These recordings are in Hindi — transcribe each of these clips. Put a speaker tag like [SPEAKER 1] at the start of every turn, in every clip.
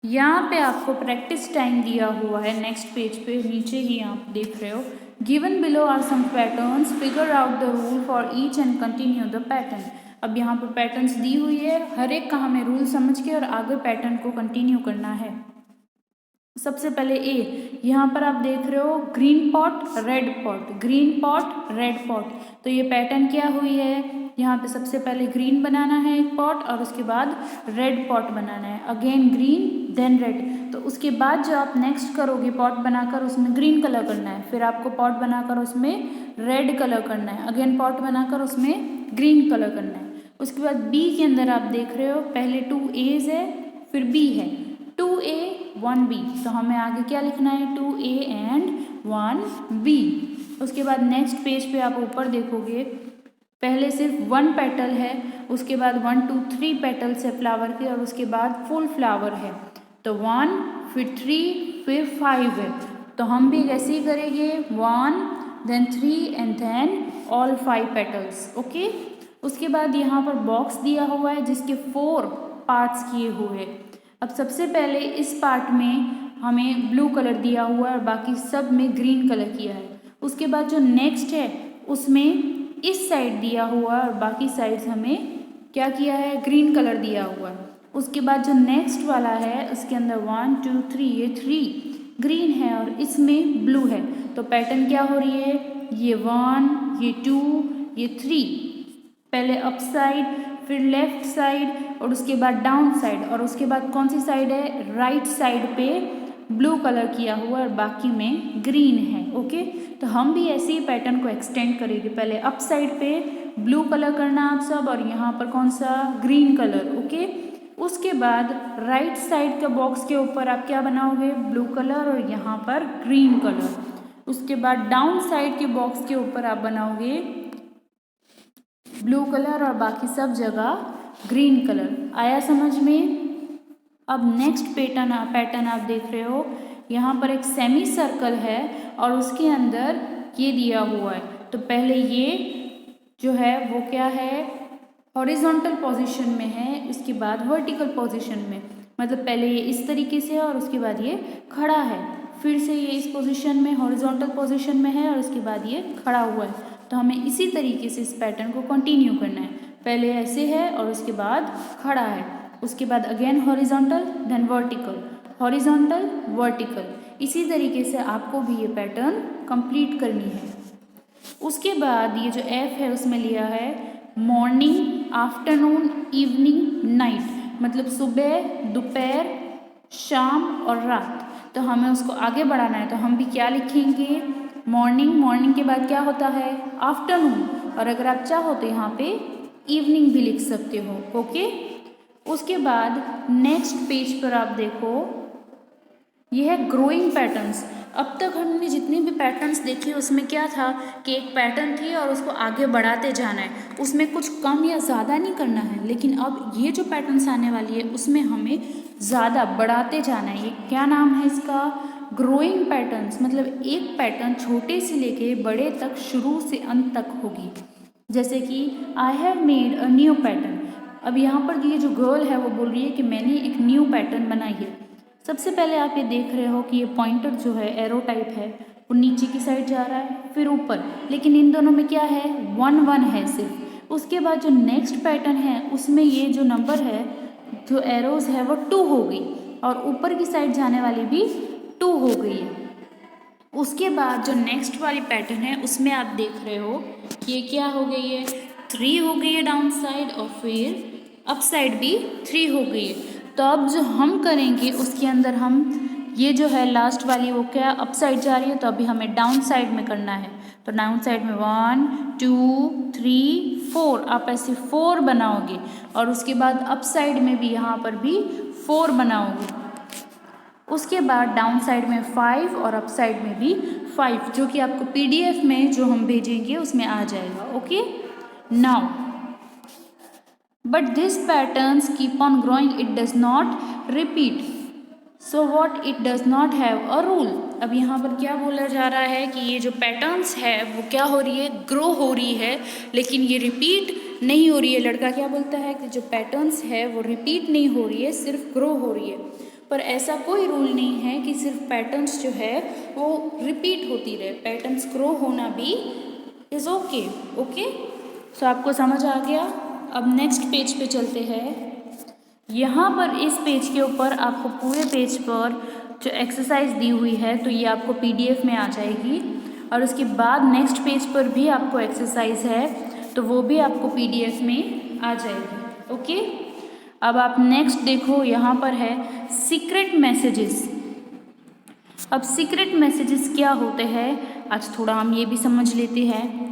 [SPEAKER 1] यहाँ पे आपको प्रैक्टिस टाइम दिया हुआ है नेक्स्ट पेज पे, नीचे ही आप देख रहे हो। Given below are some patterns, figure out the rule for each and continue the pattern. अब यहाँ पर पैटर्न्स दी हुई है, हर एक का हमें रूल समझ के और आगे पैटर्न को कंटिन्यू करना है। सबसे पहले ए, यहाँ पर आप देख रहे हो green pot red pot, green pot red pot. तो ये पैटर्न क्या हुई है, यहाँ पे सबसे पहले ग्रीन बनाना है एक पॉट और उसके बाद रेड पॉट बनाना है, अगेन ग्रीन देन रेड। तो उसके बाद जो आप नेक्स्ट करोगे पॉट बनाकर उसमें ग्रीन कलर करना है, फिर आपको पॉट बनाकर उसमें रेड कलर करना है, अगेन पॉट बनाकर उसमें ग्रीन कलर करना है। उसके बाद बी के अंदर आप देख रहे हो पहले 2 A's है फिर B है, 2A 1B। तो हमें आगे क्या लिखना है, 2A एंड 1B। उसके बाद नेक्स्ट पेज पे आप ऊपर देखोगे पहले सिर्फ 1 पेटल है, उसके बाद 1 2 3 पेटल्स है फ्लावर के और उसके बाद फुल फ्लावर है। तो 1 फिर 3 फिर 5 है। तो हम भी ऐसे ही करेंगे 1 then 3 and then all 5 petals. Okay, उसके बाद यहाँ पर बॉक्स दिया हुआ है जिसके 4 पार्ट्स किए हुए। अब सबसे पहले इस पार्ट में हमें ब्लू कलर दिया हुआ है और बाकी सब में ग्रीन कलर किया है। उसके बाद जो नेक्स्ट है उसमें इस साइड दिया हुआ है और बाकी साइड्स हमें क्या किया है, ग्रीन कलर दिया हुआ है। उसके बाद जो नेक्स्ट वाला है उसके अंदर 1 2 3, ये 3 ग्रीन है और इसमें ब्लू है। तो पैटर्न क्या हो रही है, ये 1 ये 2 ये 3, पहले अप साइड फिर लेफ्ट साइड और उसके बाद डाउन साइड और उसके बाद कौन सी साइड है, राइट साइड पे ब्लू कलर किया हुआ और बाकी में ग्रीन है। ओके, तो हम भी ऐसे ही पैटर्न को एक्सटेंड करेंगे, पहले अप साइड पे ब्लू कलर करना आप सब और यहाँ पर कौन सा, ग्रीन कलर। ओके, उसके बाद राइट साइड के बॉक्स के ऊपर आप क्या बनाओगे, ब्लू कलर और यहाँ पर ग्रीन कलर। उसके बाद डाउन साइड के बॉक्स के ऊपर आप बनाओगे ब्लू कलर और बाकी सब जगह ग्रीन कलर। आया समझ में। अब नेक्स्ट पैटर्न आप देख रहे हो, यहाँ पर एक सेमी सर्कल है और उसके अंदर ये दिया हुआ है। तो पहले ये जो है वो क्या है, हॉरिजॉन्टल पोजीशन में है, उसके बाद वर्टिकल पोजीशन में, मतलब पहले ये इस तरीके से है और उसके बाद ये खड़ा है, फिर से ये इस पोजीशन में हॉरिजॉन्टल पोजीशन में है और उसके बाद ये खड़ा हुआ है। तो हमें इसी तरीके से इस पैटर्न को कंटिन्यू करना है, पहले ऐसे है और उसके बाद खड़ा है, उसके बाद again horizontal then vertical, horizontal vertical. इसी तरीके से आपको भी ये पैटर्न कंप्लीट करनी है। उसके बाद ये जो एफ है उसमें लिया है मॉर्निंग आफ्टरनून इवनिंग नाइट, मतलब सुबह दोपहर शाम और रात। तो हमें उसको आगे बढ़ाना है, तो हम भी क्या लिखेंगे, मॉर्निंग, मॉर्निंग के बाद क्या होता है, आफ्टरनून, और अगर आप चाहो तो यहाँ पे इवनिंग भी लिख सकते हो। ओके, उसके बाद नेक्स्ट पेज पर आप देखो ये है ग्रोइंग पैटर्न्स। अब तक हमने जितने भी पैटर्न्स देखे उसमें क्या था कि एक पैटर्न थी और उसको आगे बढ़ाते जाना है, उसमें कुछ कम या ज़्यादा नहीं करना है। लेकिन अब ये जो पैटर्न्स आने वाली है उसमें हमें ज़्यादा बढ़ाते जाना है। ये क्या नाम है इसका, ग्रोइंग पैटर्न्स, मतलब एक पैटर्न छोटे से लेके बड़े तक शुरू से अंत तक होगी। जैसे कि I have made a new pattern. अब यहाँ पर ये जो गर्ल है वो बोल रही है कि मैंने एक न्यू पैटर्न बनाई है। सबसे पहले आप ये देख रहे हो कि ये पॉइंटर जो है एरो टाइप है वो नीचे की साइड जा रहा है फिर ऊपर, लेकिन इन दोनों में क्या है, 1 1 है सिर्फ। उसके बाद जो नेक्स्ट पैटर्न है उसमें ये जो नंबर है, जो एरोज है वो 2 हो गई और ऊपर की साइड जाने वाली भी 2 हो गई है। उसके बाद जो नेक्स्ट वाली पैटर्न है उसमें आप देख रहे हो कि ये क्या हो गई है, 3 हो गई है डाउन साइड और फिर अप साइड भी 3 हो गई है। तो अब जो हम करेंगे उसके अंदर हम ये जो है लास्ट वाली वो क्या अप साइड जा रही है, तो अभी हमें डाउन साइड में करना है। तो डाउन साइड में 1 2 3 4 आप ऐसे 4 बनाओगे और उसके बाद अप साइड में भी यहाँ पर भी 4 बनाओगे। उसके बाद डाउन साइड में 5 और अप साइड में भी 5, जो कि आपको PDF में जो हम भेजेंगे उसमें आ जाएगा। Okay, now but this patterns keep on growing, it does not repeat, so what, it does not have a rule. अब यहाँ पर क्या बोला जा रहा है कि ये जो पैटर्न्स है वो क्या हो रही है, ग्रो हो रही है, लेकिन ये रिपीट नहीं हो रही है। लड़का क्या बोलता है कि जो पैटर्न्स है वो रिपीट नहीं हो रही है, सिर्फ ग्रो हो रही है। पर ऐसा कोई रूल नहीं है कि सिर्फ पैटर्न्स जो है वो रिपीट होती रहे, पैटर्न्स ग्रो होना भी इज़ ओके। ओके, सो आपको समझ आ गया। अब नेक्स्ट पेज पे चलते हैं। यहाँ पर इस पेज के ऊपर आपको पूरे पेज पर जो एक्सरसाइज दी हुई है तो ये आपको PDF में आ जाएगी, और उसके बाद नेक्स्ट पेज पर भी आपको एक्सरसाइज है तो वो भी आपको PDF में आ जाएगी। ओके, अब आप नेक्स्ट देखो, यहाँ पर है सीक्रेट मैसेजेस। अब सीक्रेट मैसेजेस क्या होते हैं आज थोड़ा हम ये भी समझ लेते हैं।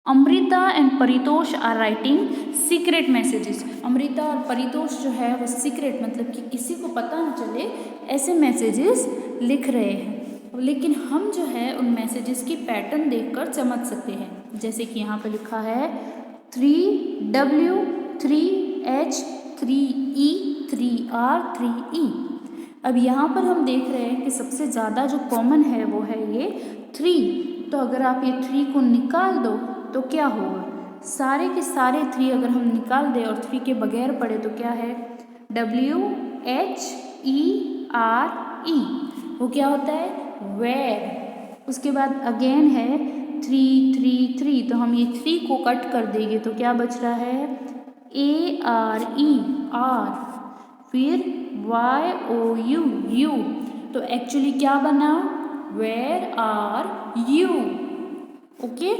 [SPEAKER 1] Amrita and Paritosh are writing secret messages. Amrita और परितोष जो है वो सीक्रेट मतलब कि किसी को पता न चले ऐसे मैसेजेस लिख रहे हैं, लेकिन हम जो है उन मैसेजेस की पैटर्न देखकर समझ सकते हैं। जैसे कि यहाँ पे लिखा है 3W 3H 3E 3R 3E। अब यहाँ पर हम देख रहे हैं कि सबसे ज़्यादा जो कॉमन है वो है ये 3। तो अगर आप ये 3 को निकाल दो तो क्या होगा, सारे के सारे 3 अगर हम निकाल दें और 3 के बगैर पढ़े तो क्या है WHERE। वो क्या होता है वेयर। उसके बाद अगेन है 3 3 3, तो हम ये 3 को कट कर देंगे तो क्या बच रहा है ARE आर, फिर YOU यू। तो एक्चुअली क्या बना वेयर आर यू। ओके,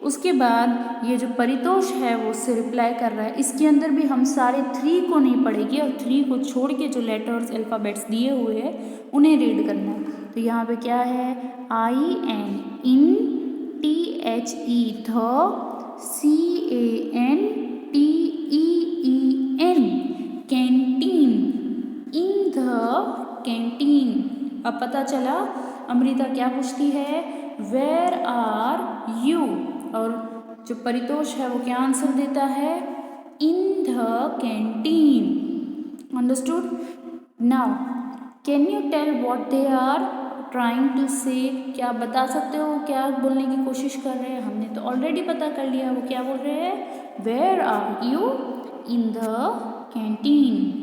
[SPEAKER 1] उसके बाद ये जो परितोष है वो उससे रिप्लाई कर रहा है। इसके अंदर भी हम सारे 3 को नहीं पढ़ेंगे और 3 को छोड़ के जो लेटर्स अल्फ़ाबेट्स दिए हुए हैं उन्हें रीड करना है। तो यहाँ पे क्या है IN इन, THE थ, CANTEEN canteen, in the canteen. अब पता चला अमृता क्या पूछती है वेयर आर यू, और जो परितोष है वो क्या आंसर देता है in the canteen. Understood. Now can you tell what they are trying to say. क्या आप बता सकते हो क्या बोलने की कोशिश कर रहे हैं। हमने तो ऑलरेडी पता कर लिया वो क्या बोल रहे हैं where are you in the canteen.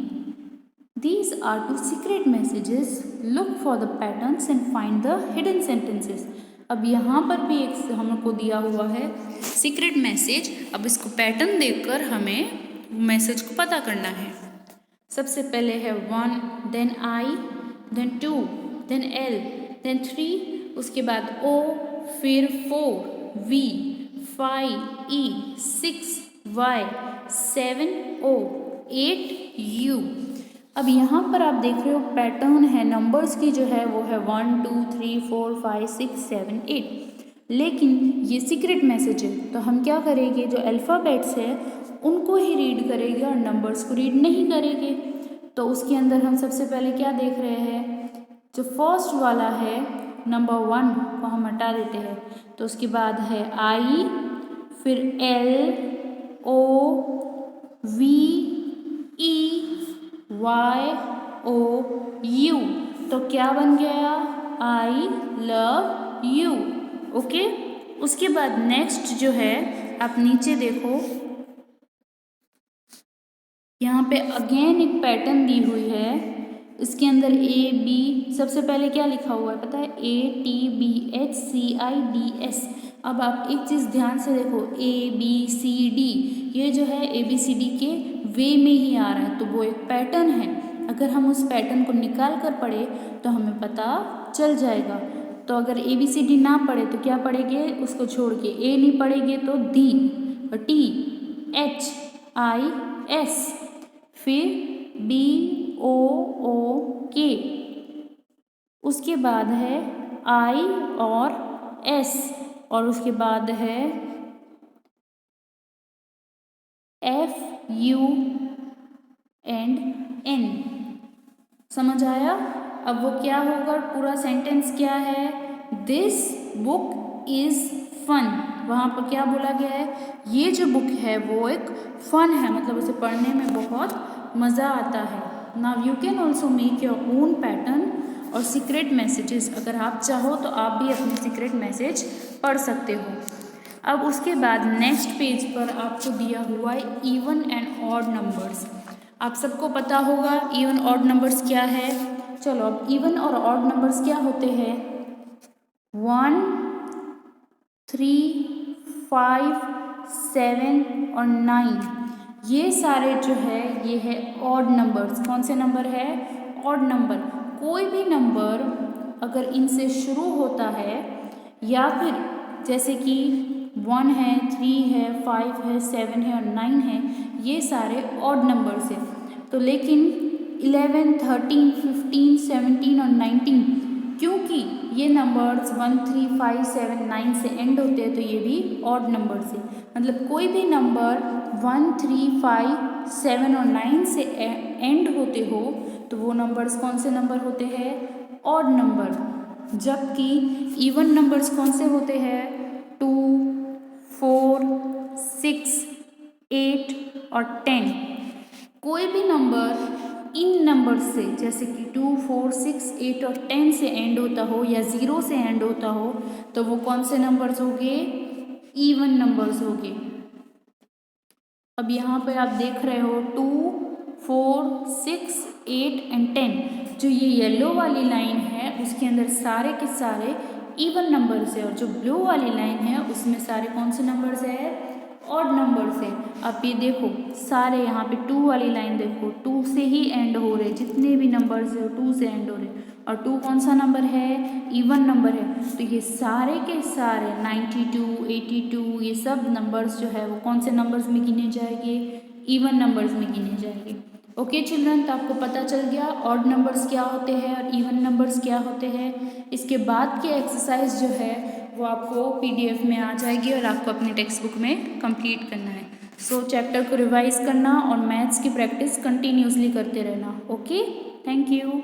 [SPEAKER 1] These are two secret messages. Look for the patterns and find the hidden sentences. अब यहाँ पर भी एक हमको दिया हुआ है सीक्रेट मैसेज। अब इसको पैटर्न देखकर हमें मैसेज को पता करना है। सबसे पहले है 1, then I, then 2, then L, then 3, उसके बाद O, फिर 4 V, 5 E, 6 Y, 7 O, 8 U। अब यहाँ पर आप देख रहे हो पैटर्न है नंबर्स की जो है वो है 1 2 3 4 5 6 7 8, लेकिन ये सीक्रेट मैसेज है तो हम क्या करेंगे जो अल्फ़ाबेट्स है उनको ही रीड करेंगे और नंबर्स को रीड नहीं करेंगे। तो उसके अंदर हम सबसे पहले क्या देख रहे हैं जो फर्स्ट वाला है नंबर 1 को हम हटा देते हैं। तो उसके बाद है I, फिर L O V E YOU। तो क्या बन गया I love you। ओके, उसके बाद नेक्स्ट जो है आप नीचे देखो यहाँ पे अगेन एक पैटर्न दी हुई है। इसके अंदर A B, सबसे पहले क्या लिखा हुआ है पता है ATBHCIDS। अब आप एक चीज़ ध्यान से देखो ABCD, ये जो है ABCD के वे में ही आ रहा है तो वो एक पैटर्न है। अगर हम उस पैटर्न को निकाल कर पढ़े तो हमें पता चल जाएगा। तो अगर ABCD ना पढ़े तो क्या पढ़ेंगे उसको छोड़ के, A नहीं पढ़ेंगे तो D, THIS, फिर BOOK, उसके बाद है I और S, और उसके बाद है FU एंड N। समझ आया। अब वो क्या होगा पूरा सेंटेंस क्या है दिस बुक इज़ फन। वहाँ पर क्या बोला गया है ये जो बुक है वो एक फ़न है, मतलब उसे पढ़ने में बहुत मज़ा आता है। Now you can also make your own pattern और सीक्रेट मैसेजेस। अगर आप चाहो तो आप भी अपने सीक्रेट मैसेज पढ़ सकते हो। अब उसके बाद नेक्स्ट पेज पर आपको दिया हुआ है इवन एंड ऑड नंबर्स। आप सबको पता होगा इवन ऑड नंबर्स क्या है। चलो अब इवन और ऑड नंबर्स क्या होते हैं। 1, 3, 5, 7 और 9 ये सारे जो है ये है ऑड नंबर्स। कौन से नंबर है? Odd number. कोई भी नंबर अगर इनसे शुरू होता है या फिर जैसे कि 1 है, 3 है, 5 है, 7 है और 9 है, ये सारे ऑड नंबर्स हैं। तो लेकिन 11, 13, 15, 17 और 19 क्योंकि ये नंबर्स 1, 3, 5, 7, 9 से एंड होते हैं तो ये भी ऑड नंबर्स है। मतलब कोई भी नंबर 1, 3, 5, 7 और 9 से एंड होते हो तो वो नंबर्स कौन से नंबर होते हैं? Odd number. जबकि इवन नंबर्स कौन से होते हैं? 2, 4, 6, 8 और 10। कोई भी नंबर इन नंबर से जैसे कि 2, 4, 6, 8 और 10 से एंड होता हो या 0 से एंड होता हो तो वो कौन से नंबर्स होंगे? इवन नंबर्स होंगे। अब यहाँ पर आप देख रहे हो 2, 4, 6, 8 एंड 10। जो ये येलो वाली लाइन है उसके अंदर सारे के सारे इवन नंबर्स है और जो ब्लू वाली लाइन है उसमें सारे कौन से नंबर्स है? ऑड नंबर्स है। अब ये देखो सारे यहाँ पे 2 वाली लाइन देखो 2 से ही एंड हो रहे, जितने भी नंबर्स है 2 से एंड हो रहे और 2 कौन सा नंबर है? इवन नंबर है। तो ये सारे के सारे 92, 82 ये सब नंबर्स जो है वो कौन से नंबर्स में गिने जाएंगे? इवन नंबर्स में गिने जाएंगे। ओके चिल्ड्रन, तो आपको पता चल गया ऑड नंबर्स क्या होते हैं और इवन नंबर्स क्या होते हैं। इसके बाद की एक्सरसाइज जो है वो आपको PDF में आ जाएगी और आपको अपने टेक्स्ट बुक में कंप्लीट करना है। सो चैप्टर को रिवाइज करना और मैथ्स की प्रैक्टिस कंटिन्यूसली करते रहना। Okay, thank you.